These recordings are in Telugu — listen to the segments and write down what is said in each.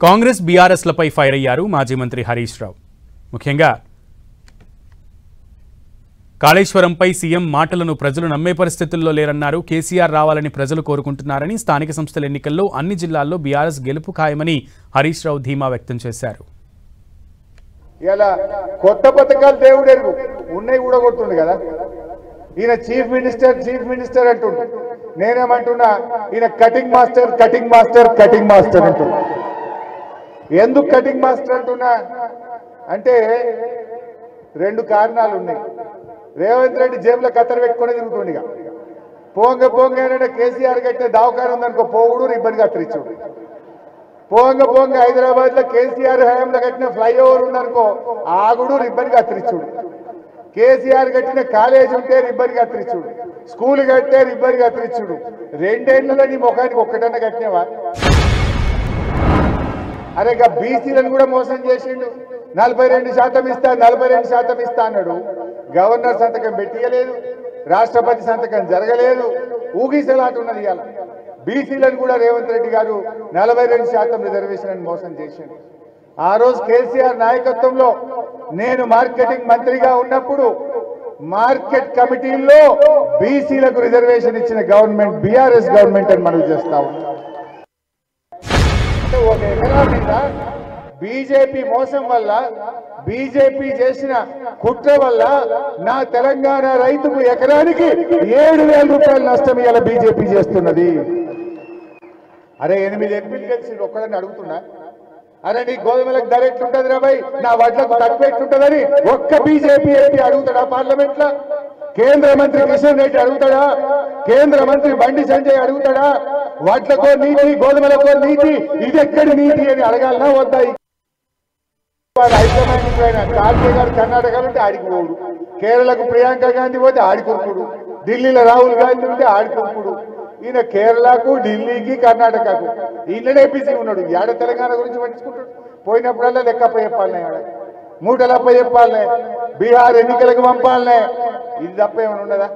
కాంగ్రెస్ బీఆర్ఎస్లపై ఫైర్ అయ్యారు మాజీ మంత్రి హరీష్ రావు. ముఖ్యంగా కాళేశ్వరంపై సీఎం మాటలను ప్రజలు నమ్మే పరిస్థితుల్లో లేరన్నారు. కేసీఆర్ రావాలని ప్రజలు కోరుకుంటున్నారని, స్థానిక సంస్థల ఎన్నికల్లో అన్ని జిల్లాల్లో బీఆర్ఎస్ గెలుపు ఖాయమని హరీష్ రావు ధీమా వ్యక్తం చేశారు. ఇలా కొత్త పథకాలు దేవుడెరుగు ఉన్నాయి కూడా కొడుతుంది కదా. ఈయన చీఫ్ మినిస్టర్ అంటుండు. నేనేమంటున్నా, ఈయన కటింగ్ మాస్టర్ అంటున్నా. ఎందుకు కటింగ్ మాస్టర్ అంటున్నా అంటే రెండు కారణాలు ఉన్నాయి. రేవంత్ రెడ్డి జేబులో కత్తెర పెట్టుకుని తిరుగుతుండగా పోంగ ఏంటంటే కేసీఆర్ కట్టిన దవాఖాన ఉందనుకో పోవుడు ఇబ్బంది కత్తిరించుడు. పోంగ హైదరాబాద్ లో కేసీఆర్ హయాంలో కట్టిన ఫ్లైఓవర్ ఉందనుకో ఆగుడు ఇబ్బంది కత్తిరించుడు. కేసీఆర్ కట్టిన కాలేజ్ ఉంటే ఇబ్బంది కత్తిరించుడు. స్కూల్ కట్టే ఇబ్బంది కత్తిరించుడు. రెండేళ్లలో నీ ముఖానికి ఒక్కటన్నా కట్టినవా? అరే ఇక బీసీలను కూడా మోసం చేసిండు. 42% ఇస్తా అన్నాడు. గవర్నర్ సంతకం పెట్టియలేదు, రాష్ట్రపతి సంతకం జరగలేదు. ఊగిసలాట ఉన్నది. ఇవాళ బీసీలను కూడా రేవంత్ రెడ్డి గారు 42% రిజర్వేషన్ అని మోసం చేసిండు. ఆ రోజు కేసీఆర్ నాయకత్వంలో నేను మార్కెటింగ్ మంత్రిగా ఉన్నప్పుడు మార్కెట్ కమిటీల్లో బీసీలకు రిజర్వేషన్ ఇచ్చిన గవర్నమెంట్ బీఆర్ఎస్ గవర్నమెంట్ అని మనం చేస్తా ఉన్నాం. అంటే ఒక ఎకరా మీద బీజేపీ మోసం వల్ల, బీజేపీ చేసిన కుట్ర వల్ల నా తెలంగాణ రైతుకు ఎకరానికి 7,000 రూపాయల నష్టం ఇవాళ బీజేపీ చేస్తున్నది. అరే 8 ఎంపీలు గెలిచి ఒక్కడని అడుగుతున్నా, అరే నీ గోధుమలకు ధర ఎట్లుంటది రా భయ్, నా వడ్లకు తక్కువ ఎట్లుంటదని ఒక్క బీజేపీ ఎంపీ అడుగుతాడా పార్లమెంట్ లో? కేంద్ర మంత్రి కిషన్ రెడ్డి అడుగుతాడా? కేంద్ర మంత్రి బండి సంజయ్ అడుగుతాడా? వడ్లకో నీతి, గోధుమలకో నీతి, ఇది ఎక్కడి నీతి అని అడగాలనా వద్దా? హైకమాండ్ ఆయన కార్గే గారు కర్ణాటకలో ఉంటే ఆడిపోడు, కేరళకు ప్రియాంక గాంధీ పోతే ఆడికొరుకుడు, ఢిల్లీలో రాహుల్ గాంధీ ఉంటే ఆడికొరుకుడు. ఈయన కేరళకు, ఢిల్లీకి, కర్ణాటకకు ఈయననే బిజీ ఉన్నాడు. ఏడ తెలంగాణ గురించి పట్టించుకుంటాడు. పోయినప్పుడల్లా లెక్కప్ప చెప్పాలనే, మూటలప్ప చెప్పాలనే, బీహార్ ఎన్నికలకు పంపాలనే. ఇది తప్ప ఏమైనా ఉండదా?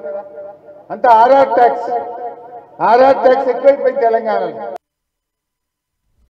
అంత ఆర్ఆర్ ట్యాక్స్ ఎక్కువైపోయింది తెలంగాణలో.